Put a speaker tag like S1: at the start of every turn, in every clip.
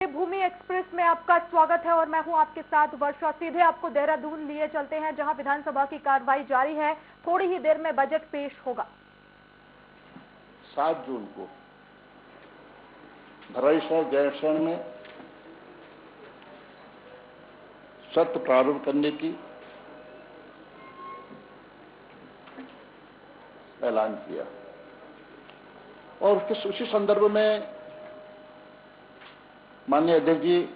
S1: भूमि express में आपका स्वागत है और मैं हूं आपके साथ वर्षा। सीधे आपको देहरादून लिए चलते हैं जहां विधानसभा की कार्रवाई जारी है। थोड़ी ही देर में बजट पेश होगा।
S2: 7 जून को भराईसर गैरसैंण में सत्र प्रारंभ करने की ऐलान किया और उसी संदर्भ में माननीय अध्यक्ष जी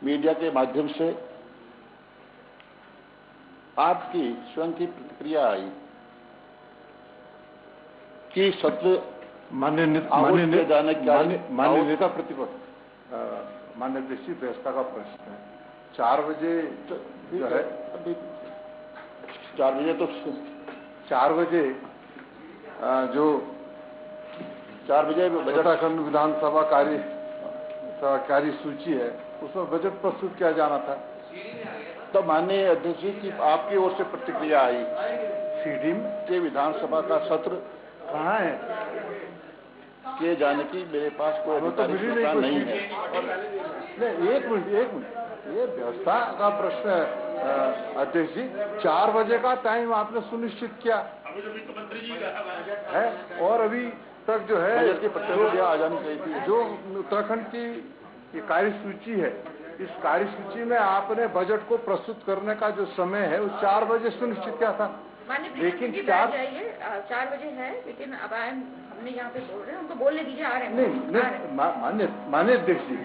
S2: मीडिया के माध्यम से आपकी स्वयं की प्रतिक्रिया आई कि सत्र
S3: माननीय नेता प्रतिपक्ष माननीय अध्यक्ष व्यवस्था का प्रश्न है। 4 बजे जो है
S2: अभी 4 बजे तो
S3: 4 बजे जो
S2: 4 बजे
S3: उत्तराखंड विधानसभा कार्य सूची है उसमें बजट प्रस्तुत किया जाना था।
S2: तो माननीय अध्यक्ष जी की आपकी ओर से प्रतिक्रिया आई
S3: सीडी
S2: के विधानसभा का सत्र
S3: कहाँ है
S2: किए जाने की मेरे पास कोई अधिकारिक सूचना नहीं है।
S3: नहीं, एक मिनट ये व्यवस्था का प्रश्न है अध्यक्ष जी। 4 बजे का टाइम आपने सुनिश्चित किया है और अभी तक जो है
S2: बजट की प्रतिक्रिया आ जानी चाहिए थी।
S3: जो उत्तराखंड की कार्यसूची है, इस कार्यसूची में आपने बजट को प्रस्तुत करने का जो समय है वो 4 बजे सुनिश्चित किया था।
S4: लेकिन 4 बजे है, लेकिन अब हमने यहाँ पे बोल रहे हैं, उनको बोलने दीजिए। आ रहे हैं
S3: नहीं मान्य अध्यक्ष जी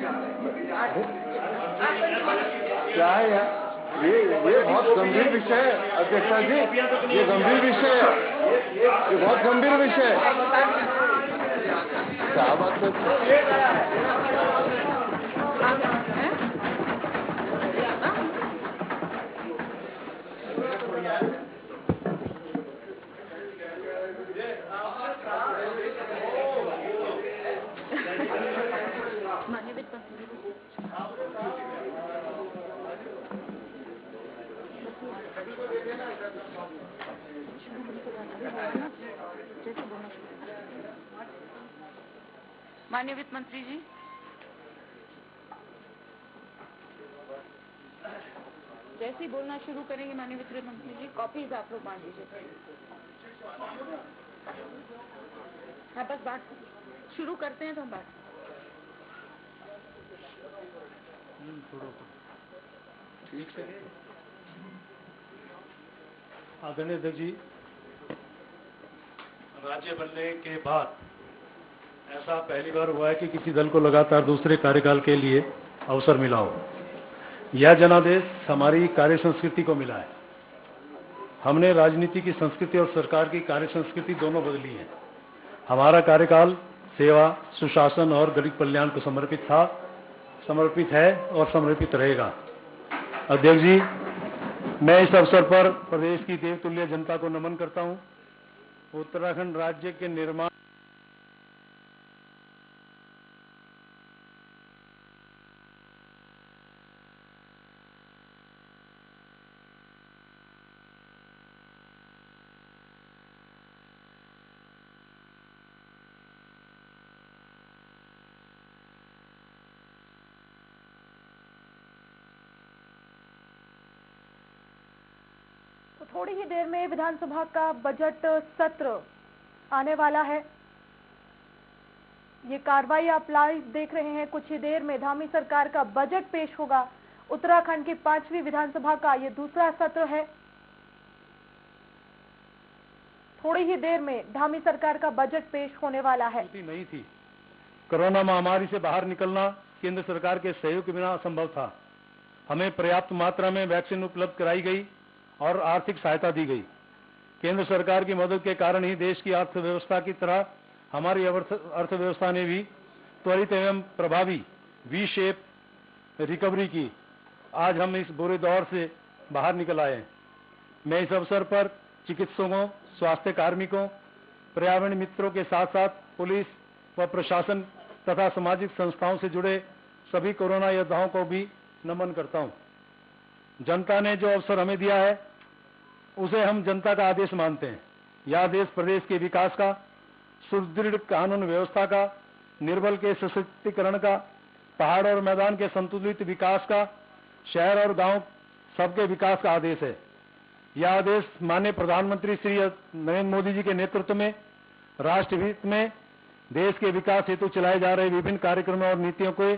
S3: क्या है यार, ये बहुत गंभीर विषय है अध्यक्षा जी। ये गंभीर विषय है, ये बहुत गंभीर विषय है। क्या बात है?
S4: माननीय वित्त मंत्री जी, जैसे ही बोलना शुरू करेंगे माननीय वित्त मंत्री जी, कॉपीज आप लोग बांट दीजिए। हाँ, बस बात शुरू करते हैं तो हम बात
S5: ठीक है। आदरणीय अध्यक्ष जी, राज्य बनने के बाद ऐसा पहली बार हुआ है कि किसी दल को लगातार दूसरे कार्यकाल के लिए अवसर मिला हो। यह जनादेश हमारी कार्य संस्कृति को मिला है। हमने राजनीति की संस्कृति और सरकार की कार्य संस्कृति दोनों बदली है। हमारा कार्यकाल सेवा, सुशासन और गरीब कल्याण को समर्पित है और समर्पित रहेगा। अध्यक्ष जी, मैं इस अवसर पर प्रदेश की देवतुल्य जनता को नमन करता हूं। उत्तराखंड राज्य के निर्माण
S1: थोड़ी ही देर में विधानसभा का बजट सत्र आने वाला है। ये कार्रवाई आप लाइव देख रहे हैं। कुछ ही देर में धामी सरकार का बजट पेश होगा। उत्तराखंड की 5वीं विधानसभा का ये दूसरा सत्र है। थोड़ी ही देर में धामी सरकार का बजट पेश होने वाला है।
S5: नहीं थी। कोरोना महामारी से बाहर निकलना केंद्र सरकार के सहयोग के बिना असंभव था। हमें पर्याप्त मात्रा में वैक्सीन उपलब्ध कराई गई और आर्थिक सहायता दी गई। केंद्र सरकार की मदद के कारण ही देश की अर्थव्यवस्था की तरह हमारी अर्थव्यवस्था ने भी त्वरित एवं प्रभावी वी शेप रिकवरी की। आज हम इस बुरे दौर से बाहर निकल आए हैं। मैं इस अवसर पर चिकित्सकों, स्वास्थ्य कार्मिकों, पर्यावरण मित्रों के साथ साथ पुलिस व प्रशासन तथा सामाजिक संस्थाओं से जुड़े सभी कोरोना योद्धाओं को भी नमन करता हूं। जनता ने जो अवसर हमें दिया है उसे हम जनता का आदेश मानते हैं। यह आदेश प्रदेश के विकास का, सुदृढ़ कानून व्यवस्था का, निर्बल के सशक्तिकरण का, पहाड़ और मैदान के संतुलित विकास का, शहर और गांव सबके विकास का आदेश है। यह आदेश माननीय प्रधानमंत्री श्री नरेंद्र मोदी जी के नेतृत्व में राष्ट्रहित में देश के विकास हेतु चलाए जा रहे विभिन्न कार्यक्रमों और नीतियों को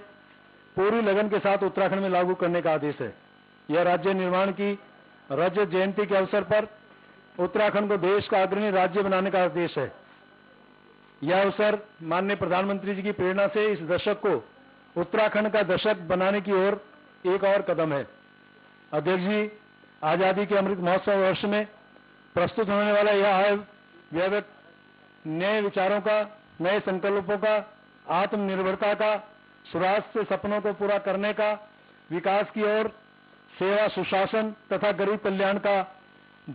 S5: पूरी लगन के साथ उत्तराखंड में लागू करने का आदेश है। यह राज्य निर्माण की रजत जयंती के अवसर पर उत्तराखंड को देश का अग्रणी राज्य बनाने का आदेश है। यह अवसर माननीय प्रधानमंत्री जी की प्रेरणा से इस दशक को उत्तराखंड का दशक बनाने की ओर एक और कदम है। अध्यक्ष जी, आजादी के अमृत महोत्सव वर्ष में प्रस्तुत होने वाला यह व्यवहार नए विचारों का, नए संकल्पों का, आत्मनिर्भरता का, सुराष्ट्र सपनों को पूरा करने का, विकास की ओर, सेवा, सुशासन तथा गरीब कल्याण का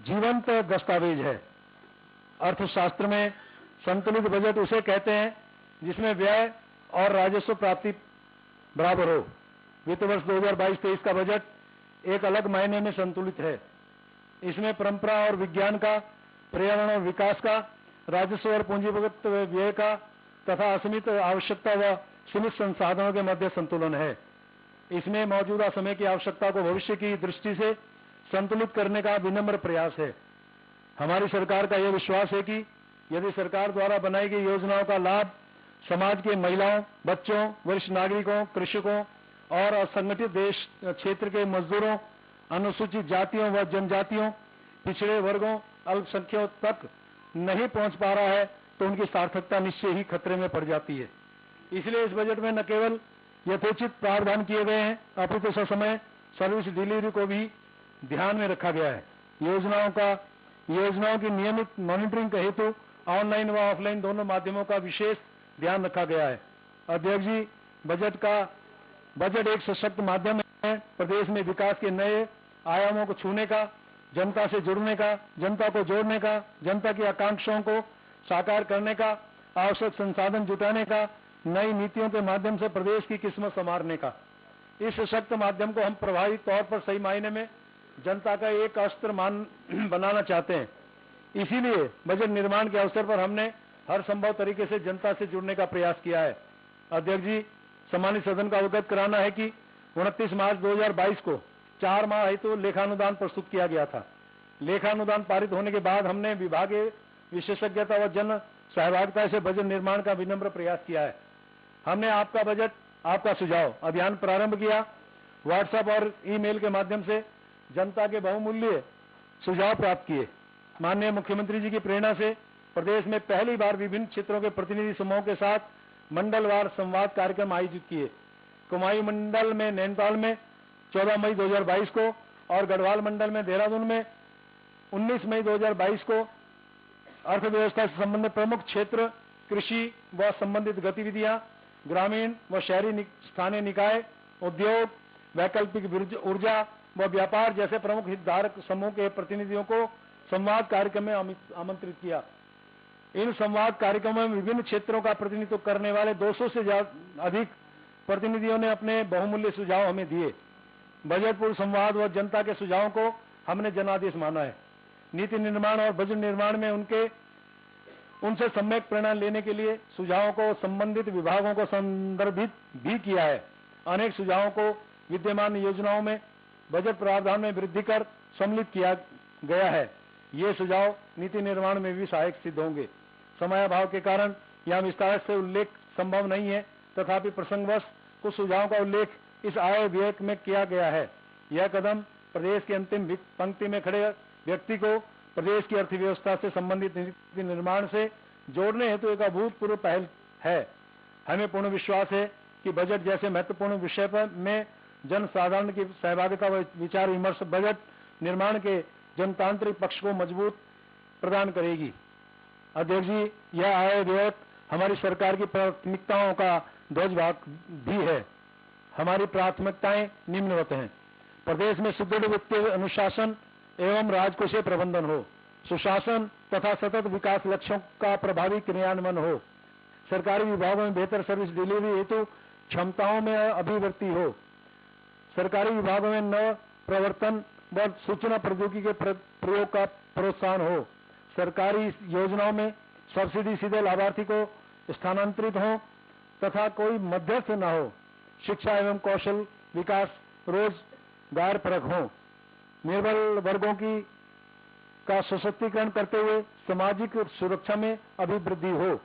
S5: जीवंत दस्तावेज है। अर्थशास्त्र में संतुलित बजट उसे कहते हैं जिसमें व्यय और राजस्व प्राप्ति बराबर हो। वित्त वर्ष 2022-23 का बजट एक अलग मायने में संतुलित है। इसमें परंपरा और विज्ञान का, पर्यावरण और विकास का, राजस्व और पूंजीगत व्यय का तथा असीमित आवश्यकता व सीमित संसाधनों के मध्य संतुलन है। इसमें मौजूदा समय की आवश्यकता को भविष्य की दृष्टि से संतुलित करने का विनम्र प्रयास है। हमारी सरकार का यह विश्वास है कि यदि सरकार द्वारा बनाई गई योजनाओं का लाभ समाज के महिलाओं, बच्चों, वरिष्ठ नागरिकों, कृषकों और असंगठित देश क्षेत्र के मजदूरों, अनुसूचित जातियों व जनजातियों, पिछड़े वर्गों, अल्पसंख्यकों तक नहीं पहुंच पा रहा है तो उनकी सार्थकता निश्चय ही खतरे में पड़ जाती है। इसलिए इस बजट में न केवल यथोचित प्रावधान किए गए हैं, अपितु ससमय सर्विस डिलीवरी को भी ध्यान में रखा गया है। योजनाओं की नियमित मॉनिटरिंग के हेतु ऑनलाइन व ऑफलाइन दोनों माध्यमों का विशेष ध्यान रखा गया है। अध्यक्ष जी, बजट एक सशक्त माध्यम है प्रदेश में विकास के नए आयामों को छूने का, जनता से जुड़ने का, जनता को जोड़ने का, जनता की आकांक्षाओं को साकार करने का, आवश्यक संसाधन जुटाने का, नई नीतियों के माध्यम से प्रदेश की किस्मत संवारने का। इस सशक्त माध्यम को हम प्रभावी तौर पर सही मायने में जनता का एक अस्त्र बनाना चाहते हैं। इसीलिए बजट निर्माण के अवसर पर हमने हर संभव तरीके से जनता से जुड़ने का प्रयास किया है। अध्यक्ष जी, सम्मानित सदन का अवगत कराना है कि 29 मार्च 2022 को 4 माह हेतु लेखानुदान प्रस्तुत किया गया था। लेखानुदान पारित होने के बाद हमने विभागीय विशेषज्ञता व जन सहभागिता से बजट निर्माण का विनम्र प्रयास किया है। हमने आपका बजट, आपका सुझाव अभियान प्रारंभ किया। व्हाट्सएप और ईमेल के माध्यम से जनता के बहुमूल्य सुझाव प्राप्त किए। माननीय मुख्यमंत्री जी की प्रेरणा से प्रदेश में पहली बार विभिन्न क्षेत्रों के प्रतिनिधि समूहों के साथ मंडलवार संवाद कार्यक्रम आयोजित किए। कुमाऊं मंडल में नैनीताल में 14 मई 2022 को और गढ़वाल मंडल में देहरादून में 19 मई 2022 को अर्थव्यवस्था से संबंधित प्रमुख क्षेत्र, कृषि व संबंधित गतिविधियां, ग्रामीण व शहरी स्थानीय निकाय, उद्योग, वैकल्पिक ऊर्जा व व्यापार जैसे प्रमुख हितधारक समूह के प्रतिनिधियों को संवाद कार्यक्रम में आमंत्रित किया। इन संवाद कार्यक्रमों में विभिन्न क्षेत्रों का प्रतिनिधित्व करने वाले 200 से अधिक प्रतिनिधियों ने अपने बहुमूल्य सुझाव हमें दिए। बजट पूर्व संवाद व जनता के सुझावों को हमने जनादेश माना है। नीति निर्माण और बजट निर्माण में उनसे सम्यक प्रेरणा लेने के लिए सुझावों को संबंधित विभागों को संदर्भित भी किया है। अनेक सुझावों को विद्यमान योजनाओं में बजट प्रावधान में वृद्धि कर सम्मिलित किया गया है। ये सुझाव नीति निर्माण में भी सहायक सिद्ध होंगे। समय अभाव के कारण यहाँ विस्तार से उल्लेख संभव नहीं है, तथापि प्रसंगवश कुछ सुझावों का उल्लेख इस आय व्यय में किया गया है। यह कदम प्रदेश के अंतिम पंक्ति में खड़े व्यक्ति को प्रदेश की अर्थव्यवस्था से संबंधित नीति निर्माण से जोड़ने हेतु एक अभूतपूर्व पहल है। हमें पूर्ण विश्वास है कि बजट जैसे महत्वपूर्ण विषय पर में जन साधारण की सहभागिता व विचार विमर्श बजट निर्माण के जनतांत्रिक पक्ष को मजबूत प्रदान करेगी। अध्यक्ष जी, यह आय व्यय हमारी सरकार की प्राथमिकताओं का ध्वजवाहक भी है। हमारी प्राथमिकताएं निम्नवत हैं। प्रदेश में सुदृढ़ वित्तीय अनुशासन एवं राजकोषीय प्रबंधन हो, सुशासन तथा सतत विकास लक्ष्यों का प्रभावी क्रियान्वयन हो, सरकारी विभागों में बेहतर सर्विस डिलीवरी हेतु क्षमताओं में अभिवृद्धि हो, सरकारी विभागों में नव प्रवर्तन व सूचना प्रौद्योगिकी के प्रयोग का प्रोत्साहन हो, सरकारी योजनाओं में सब्सिडी सीधे लाभार्थी को स्थानांतरित हो, तथा कोई मध्यस्थ न हो। शिक्षा एवं कौशल विकास रोजगार परक हो। निर्बल वर्गों की का सशक्तिकरण करते हुए सामाजिक सुरक्षा में अभिवृद्धि हो।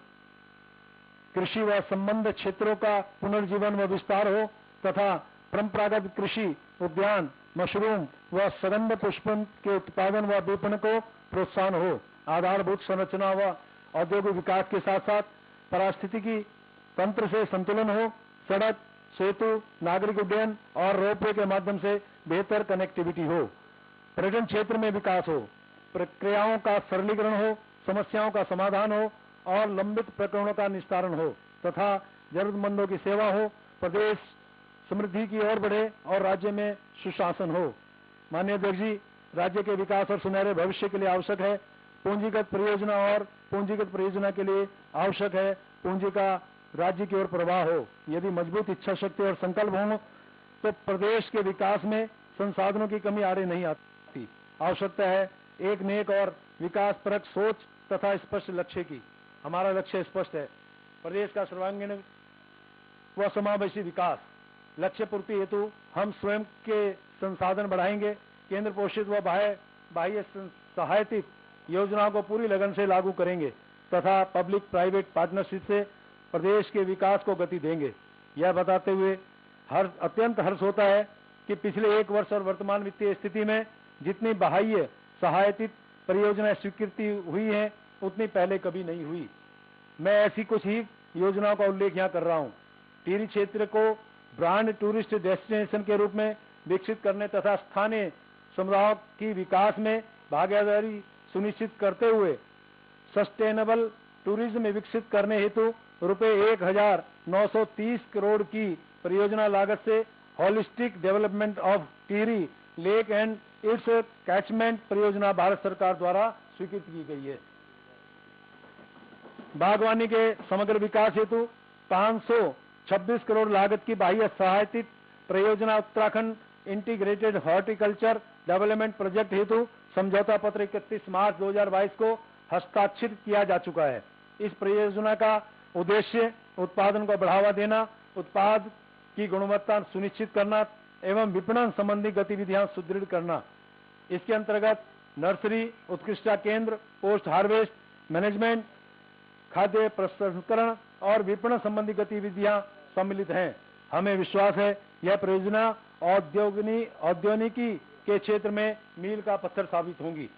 S5: कृषि व संबंध क्षेत्रों का पुनर्जीवन व विस्तार हो तथा परंपरागत कृषि, उद्यान, मशरूम व सुगंध पुष्प के उत्पादन व विपणन को प्रोत्साहन हो। आधारभूत संरचना व औद्योगिक विकास के साथ साथ पारिस्थितिकी तंत्र से संतुलन हो। सड़क, सेतु, नागरिक उड्डयन और रोपवे के माध्यम से बेहतर कनेक्टिविटी हो। पर्यटन क्षेत्र में विकास हो। प्रक्रियाओं का सरलीकरण हो, समस्याओं का समाधान हो और लंबित प्रकरणों का निस्तारण हो तथा जरूरतमंदों की सेवा हो। प्रदेश समृद्धि की ओर बढ़े और राज्य में सुशासन हो। माननीय अध्यक्ष जी, राज्य के विकास और सुनहरे भविष्य के लिए आवश्यक है पूंजीगत परियोजना और पूंजीगत परियोजना के लिए आवश्यक है पूंजी का राज्य की ओर प्रवाह हो। यदि मजबूत इच्छा शक्ति और संकल्प हो तो प्रदेश के विकास में संसाधनों की कमी आड़े नहीं आती। आवश्यकता है एक नेक और विकास परक सोच तथा स्पष्ट लक्ष्य की। हमारा लक्ष्य स्पष्ट है, प्रदेश का सर्वांगीण व समावेशी विकास। लक्ष्य पूर्ति हेतु हम स्वयं के संसाधन बढ़ाएंगे। केंद्र पोषित व बाह्य सहायतित योजनाओं को पूरी लगन से लागू करेंगे तथा पब्लिक प्राइवेट पार्टनरशिप से प्रदेश के विकास को गति देंगे। यह बताते हुए अत्यंत हर्ष होता है कि पिछले 1 वर्ष और वर्तमान वित्तीय स्थिति में जितनी बाह्य सहायतित परियोजनाएं स्वीकृति हुई हैं उतनी पहले कभी नहीं हुई। मैं ऐसी कुछ ही योजनाओं का उल्लेख यहाँ कर रहा हूँ। टिहरी क्षेत्र को ब्रांड टूरिस्ट डेस्टिनेशन के रूप में विकसित करने तथा स्थानीय समुदायों की विकास में भागीदारी सुनिश्चित करते हुए सस्टेनेबल टूरिज्म विकसित करने हेतु ₹1930 करोड़ की परियोजना लागत से holistic development of Tehri lake and it's catchment परियोजना भारत सरकार द्वारा स्वीकृत की गई है। बागवानी के समग्र विकास हेतु 526 करोड़ लागत की बाह्य सहायतित परियोजना Uttarakhand integrated horticulture development project हेतु समझौता पत्र 31 मार्च 2022 को हस्ताक्षरित किया जा चुका है। इस परियोजना का उद्देश्य उत्पादन को बढ़ावा देना, उत्पाद की गुणवत्ता सुनिश्चित करना एवं विपणन संबंधी गतिविधियां सुदृढ़ करना। इसके अंतर्गत नर्सरी, उत्कृष्टता केंद्र, पोस्ट हार्वेस्ट मैनेजमेंट, खाद्य प्रसंस्करण और विपणन संबंधी गतिविधियां सम्मिलित हैं। हमें विश्वास है यह परियोजना औद्योगिकी के क्षेत्र में मील का पत्थर साबित होंगी।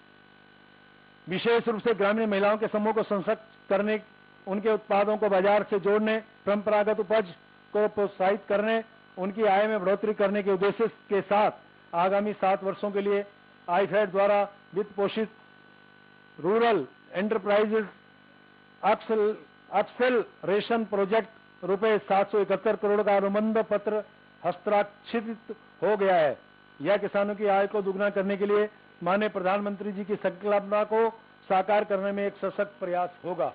S5: विशेष रूप से ग्रामीण महिलाओं के समूह को सशक्त करने, उनके उत्पादों को बाजार से जोड़ने, परंपरागत उपज को प्रोत्साहित करने, उनकी आय में बढ़ोतरी करने के उद्देश्य के साथ आगामी 7 वर्षों के लिए आईफेड द्वारा वित्त पोषित rural enterprises upsell ration project ₹771 crore का अनुबंध पत्र हस्ताक्षरित हो गया है। यह किसानों की आय को दुगना करने के लिए माननीय प्रधानमंत्री जी की संकल्पना को साकार करने में एक सशक्त प्रयास होगा।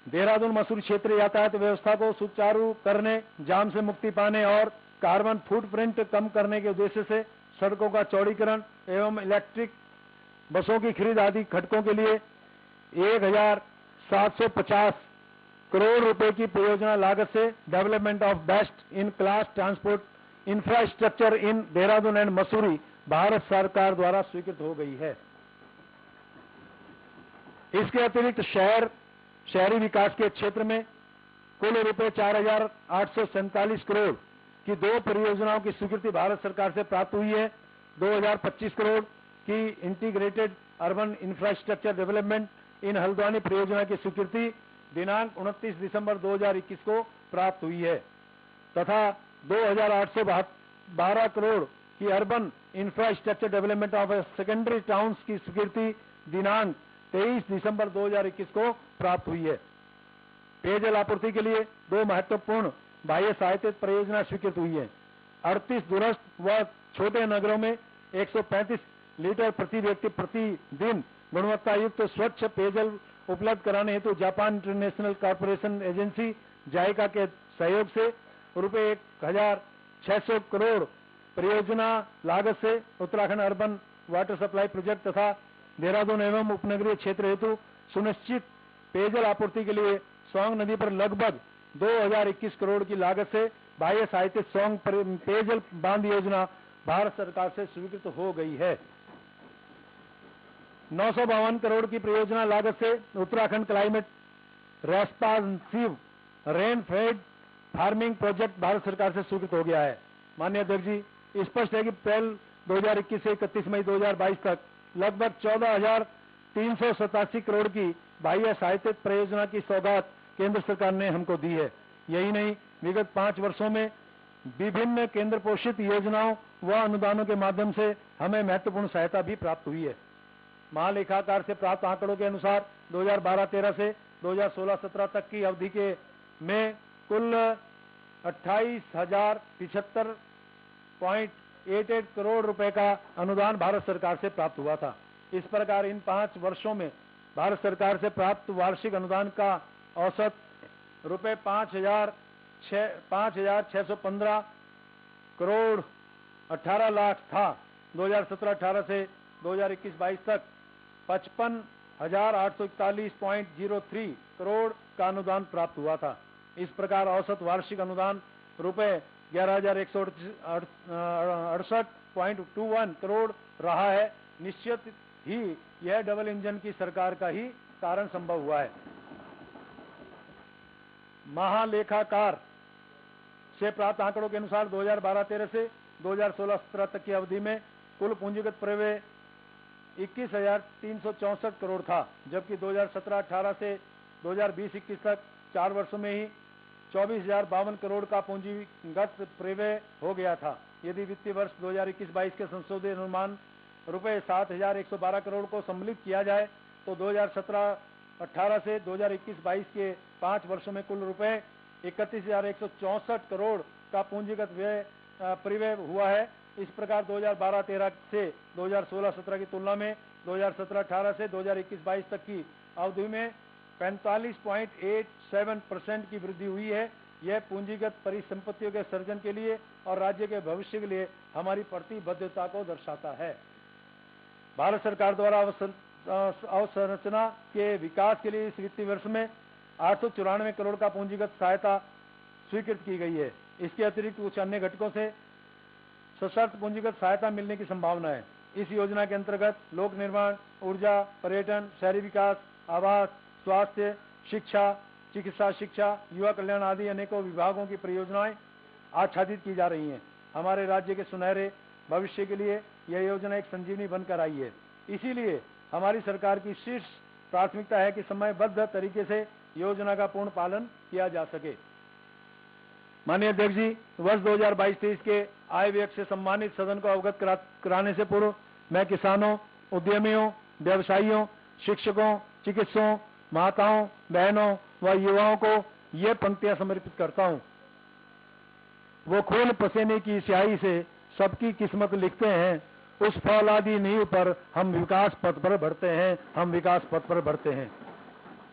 S5: देहरादून मसूरी क्षेत्रीय यातायात व्यवस्था को सुचारू करने, जाम से मुक्ति पाने और कार्बन फुटप्रिंट कम करने के उद्देश्य से सड़कों का चौड़ीकरण एवं इलेक्ट्रिक बसों की खरीद आदि घटकों के लिए 1750 करोड़ रुपए की परियोजना लागत से development of best in class transport infrastructure in Dehradun and Mussoorie Bharat सरकार द्वारा स्वीकृत हो गई है। इसके अतिरिक्त शहरी विकास के क्षेत्र में कुल ₹4,847 करोड़ की 2 परियोजनाओं की स्वीकृति भारत सरकार से प्राप्त हुई है। 2,025 करोड़ की integrated urban infrastructure development in Haldwani परियोजना की स्वीकृति दिनांक 29 दिसंबर 2021 को प्राप्त हुई है तथा 2,812 करोड़ की urban infrastructure development of secondary towns की स्वीकृति दिनांक 23 दिसंबर 2021 को प्राप्त हुई है। पेयजल आपूर्ति के लिए 2 महत्वपूर्ण बाह्य सहायतित परियोजना स्वीकृत हुई है। 38 दूरस्थ व छोटे नगरों में 135 लीटर प्रति व्यक्ति प्रतिदिन गुणवत्ता युक्त स्वच्छ पेयजल उपलब्ध कराने हेतु जापान इंटरनेशनल कॉर्पोरेशन एजेंसी जायका के सहयोग से ₹1,600 करोड़ परियोजना लागत से Uttarakhand urban water supply project तथा देहरादून एवं उपनगरीय क्षेत्र हेतु सुनिश्चित पेयजल आपूर्ति के लिए सोंग नदी पर लगभग 2021 करोड़ की लागत से बाह्य सहायता सोंग पेयजल बांध योजना भारत सरकार से स्वीकृत हो गई है। 952 करोड़ की परियोजना लागत से Uttarakhand climate responsive rain fade farming project Bharat सरकार से स्वीकृत हो गया है। माननीय अध्यक्ष जी, स्पष्ट है कि अप्रैल 2021 से 31 मई 2022 तक लगभग 14,387 करोड़ की बाह्य सहायता परियोजना की सौगात केंद्र सरकार ने हमको दी है। यही नहीं, विगत 5 वर्षों में विभिन्न केंद्र पोषित योजनाओं व अनुदानों के माध्यम से हमें महत्वपूर्ण सहायता भी प्राप्त हुई है। महालेखाकार से प्राप्त आंकड़ों के अनुसार 2012-13 से 2016-17 तक की अवधि के में कुल 28,075.88 करोड़ रुपए का अनुदान भारत सरकार से प्राप्त हुआ था। इस प्रकार इन 5 वर्षों में भारत सरकार से प्राप्त वार्षिक अनुदान का औसत रुपए 5,615 करोड़ 18 लाख था। 2017-18 से 2021-22 तक 55,841.03 करोड़ का अनुदान प्राप्त हुआ था। इस प्रकार औसत वार्षिक अनुदान रुपए 11,168.21 करोड़ रहा है। निश्चित ही यह डबल इंजन की सरकार का ही कारण संभव हुआ है। महालेखाकार से प्राप्त आंकड़ों के अनुसार 2012-13 से 2016-17 तक की अवधि में कुल पूंजीगत प्रव्यय 21,364 करोड़ था, जबकि 2017-18 से 2020-21 तक 4 वर्षों में ही 24,052 करोड़ का पूंजीगत प्रव्यय हो गया था। यदि वित्तीय वर्ष 2021-22 के संशोधित अनुमान रुपए 7,112 करोड़ को सम्मिलित किया जाए तो 2017-18 से 2021-22 के 5 वर्षों में कुल रुपए 31,164 करोड़ का पूंजीगत प्रव्यय हुआ है। इस प्रकार 2012-13 से 2016-17 की तुलना में 2017-18 से 2021-22 तक की अवधि में 45.87% की वृद्धि हुई है। यह पूंजीगत परिसंपत्तियों के सर्जन के लिए और राज्य के भविष्य के लिए हमारी प्रतिबद्धता को दर्शाता है। भारत सरकार द्वारा अवसंरचना के विकास के लिए इस वित्तीय वर्ष में 894 करोड़ का पूंजीगत सहायता स्वीकृत की गई है। इसके अतिरिक्त कुछ अन्य घटकों से सशर्त पूंजीगत सहायता मिलने की संभावना है। इस योजना के अंतर्गत लोक निर्माण, ऊर्जा, पर्यटन, शहरी विकास, आवास, स्वास्थ्य, शिक्षा, चिकित्सा शिक्षा, युवा कल्याण आदि अनेकों विभागों की परियोजनाएं आच्छादित की जा रही हैं। हमारे राज्य के सुनहरे भविष्य के लिए यह योजना एक संजीवनी बनकर आई है। इसीलिए हमारी सरकार की शीर्ष प्राथमिकता है कि समयबद्ध तरीके से योजना का पूर्ण पालन किया जा सके। माननीय अध्यक्ष जी, वर्ष 2022-23 के आय व्यय से सम्मानित सदन को अवगत कराने से पूर्व मैं किसानों, उद्यमियों, व्यवसायियों, शिक्षकों, चिकित्सकों, माताओं, बहनों व युवाओं को ये पंक्तियां समर्पित करता हूं। वो खून पसीने की स्याही से सबकी किस्मत लिखते हैं, उस फौलादी नींव पर हम विकास पथ पर बढ़ते हैं, हम विकास पथ पर बढ़ते हैं।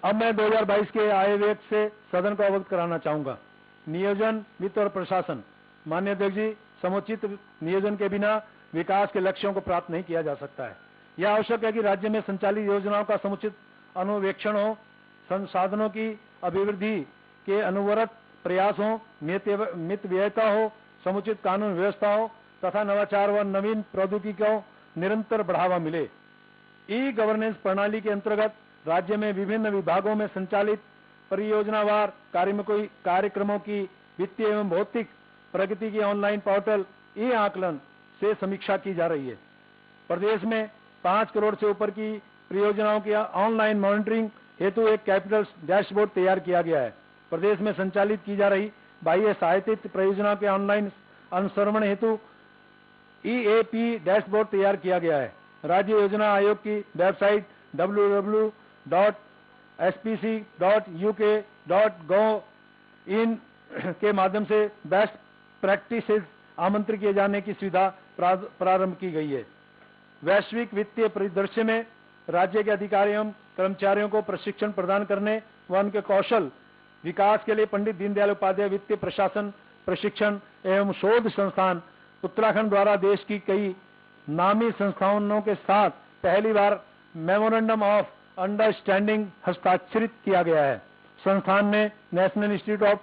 S5: अब मैं 2022 के आय व्यय से सदन को अवगत कराना चाहूंगा। नियोजन, वित्त और प्रशासन। माननीय अध्यक्ष जी, समुचित नियोजन के बिना विकास के लक्ष्यों को प्राप्त नहीं किया जा सकता है। यह आवश्यक है कि राज्य में संचालित योजनाओं का समुचित अनुवेक्षण हो, संसाधनों की अभिवृद्धि के अनवरत प्रयास हो, मितव्ययता हो, समुचित कानून व्यवस्था हो तथा नवाचार व नवीन प्रौद्योगिकी को निरंतर बढ़ावा मिले। ई गवर्नेंस प्रणाली के अंतर्गत राज्य में विभिन्न विभागों में संचालित परियोजनावार कार्यक्रमों की वित्तीय एवं भौतिक प्रगति की ऑनलाइन पोर्टल ई आकलन से समीक्षा की जा रही है। प्रदेश में 5 करोड़ से ऊपर की परियोजनाओं की ऑनलाइन मॉनिटरिंग हेतु एक कैपिटल डैशबोर्ड तैयार किया गया है। प्रदेश में संचालित की जा रही बाह्य सहायतित परियोजनाओं के ऑनलाइन अनुश्रवण हेतु EAP डैशबोर्ड तैयार किया गया है। राज्य योजना आयोग की वेबसाइट www.spc.uk.gov.in के माध्यम से बेस्ट प्रैक्टिसेस आमंत्रित किए जाने की सुविधा प्रारंभ की गई है। वैश्विक वित्तीय परिदृश्य में राज्य के अधिकारियों कर्मचारियों को प्रशिक्षण प्रदान करने व उनके कौशल विकास के लिए पंडित दीनदयाल उपाध्याय वित्तीय प्रशासन प्रशिक्षण एवं शोध संस्थान उत्तराखंड द्वारा देश की कई नामी संस्थानों के साथ पहली बार मेमोरेंडम ऑफ अंडरस्टैंडिंग हस्ताक्षरित किया गया है। संस्थान ने national institute of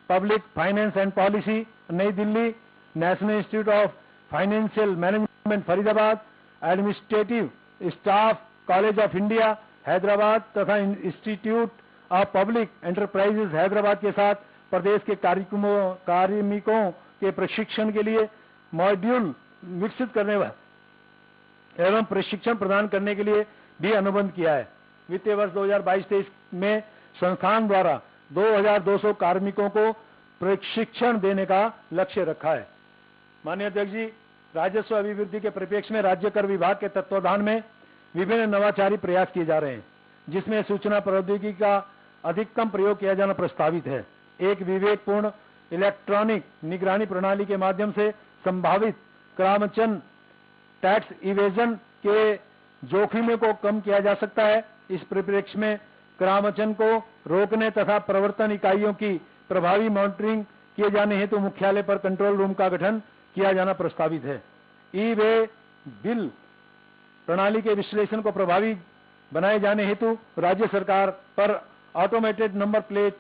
S5: public finance and policy New Delhi, national institute of financial management Faridabad, administrative staff college of India Hyderabad तथा institute of public enterprises Hyderabad के साथ प्रदेश के कार्मिकों के प्रशिक्षण के लिए मॉड्यूल विकसित करने एवं प्रशिक्षण प्रदान करने के लिए भी अनुबंध किया है। वित्तीय वर्ष 2022-23 में संस्थान द्वारा 2200 कार्मिकों को प्रशिक्षण देने का लक्ष्य रखा है। माननीय अध्यक्ष जी, राजस्व अभिवृद्धि के परिप्रेक्ष्य में राज्य कर विभाग के तत्वाधान में विभिन्न नवाचारी प्रयास किए जा रहे हैं, जिसमें सूचना प्रौद्योगिकी का अधिकतम प्रयोग किया जाना प्रस्तावित है। एक विवेकपूर्ण इलेक्ट्रॉनिक निगरानी प्रणाली के माध्यम से संभावित करामचन टैक्स इवेजन के जोखिमों को कम किया जा सकता है। इस परिप्रेक्ष्य में करामचन को रोकने तथा प्रवर्तन इकाइयों की प्रभावी मॉनिटरिंग किए जाने हेतु मुख्यालय पर कंट्रोल रूम का गठन किया जाना प्रस्तावित है। ई वे बिल प्रणाली के विश्लेषण को प्रभावी बनाए जाने हेतु राज्य सरकार पर automated number plate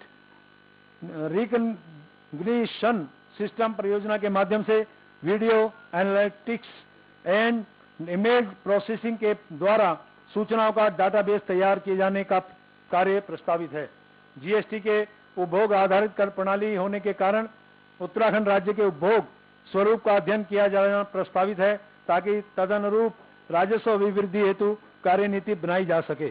S5: recognition system परियोजना के माध्यम से video analytics and image processing के द्वारा सूचनाओं का डाटाबेस तैयार किए जाने का कार्य प्रस्तावित है। जीएसटी के उपभोग आधारित कर प्रणाली होने के कारण उत्तराखंड राज्य के उपभोग स्वरूप का अध्ययन किया जाना प्रस्तावित है, ताकि तदनुरूप राजस्व अभिवृद्धि हेतु कार्यनीति बनाई जा सके।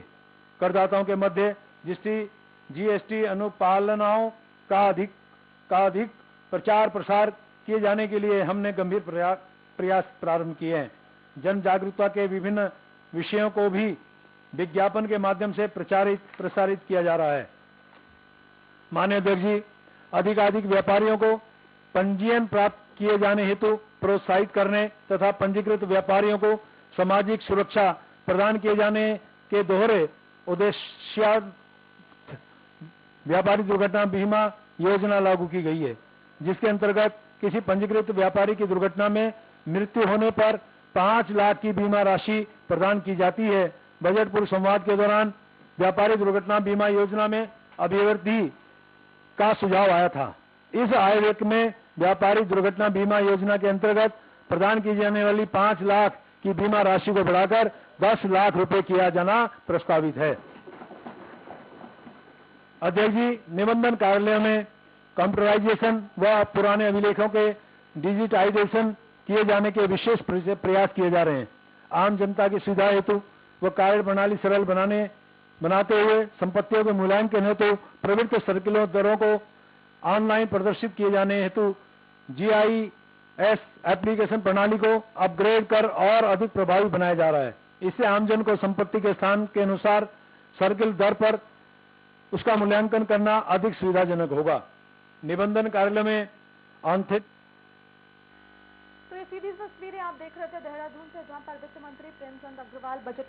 S5: करदाताओं के मध्य जीएसटी अनुपालनाओं का अधिक प्रचार प्रसार किए जाने के लिए हमने गंभीर प्रयास प्रारंभ किए हैं। जन जागरूकता के विभिन्न विषयों को भी विज्ञापन के माध्यम से प्रसारित किया जा रहा है। माननीय अध्यक्ष जी, अधिकाधिक व्यापारियों को पंजीयन प्राप्त किए जाने हेतु प्रोत्साहित करने तथा पंजीकृत व्यापारियों को सामाजिक सुरक्षा प्रदान किए जाने के दोहरे उद्देश्य व्यापारी दुर्घटना बीमा योजना लागू की गई है, जिसके अंतर्गत किसी पंजीकृत व्यापारी की दुर्घटना में मृत्यु होने पर 5 लाख की बीमा राशि प्रदान की जाती है। बजट पूर्व संवाद के दौरान व्यापारी दुर्घटना बीमा योजना में अभिवृद्धि का सुझाव आया था। इस आय व्यय में व्यापारी दुर्घटना बीमा योजना के अंतर्गत प्रदान की जाने वाली 5 लाख की बीमा राशि को बढ़ाकर 10 लाख रुपए किया जाना प्रस्तावित है। अध्यक्ष जी, निबंधन कार्यालय में कंप्यूटराइजेशन व पुराने अभिलेखों के डिजिटाइजेशन किए जाने के विशेष प्रयास किए जा रहे हैं। आम जनता की सुविधा हेतु व कार्य प्रणाली सरल बनाते हुए संपत्तियों के मूल्यांकन हेतु प्रवृत्त सर्किलों दरों को ऑनलाइन प्रदर्शित किए जाने हेतु जीआईएस एप्लीकेशन प्रणाली को अपग्रेड कर और अधिक प्रभावी बनाया जा रहा है। इससे आमजन को संपत्ति के स्थान के अनुसार सर्किल दर पर उसका मूल्यांकन करना अधिक सुविधाजनक होगा। निबंधन कार्यालय में ऑनथिक।
S1: तो ये सीधी तस्वीरें आप देख रहे थे देहरादून से, जहां पर वित्त मंत्री प्रेमचंद अग्रवाल बजट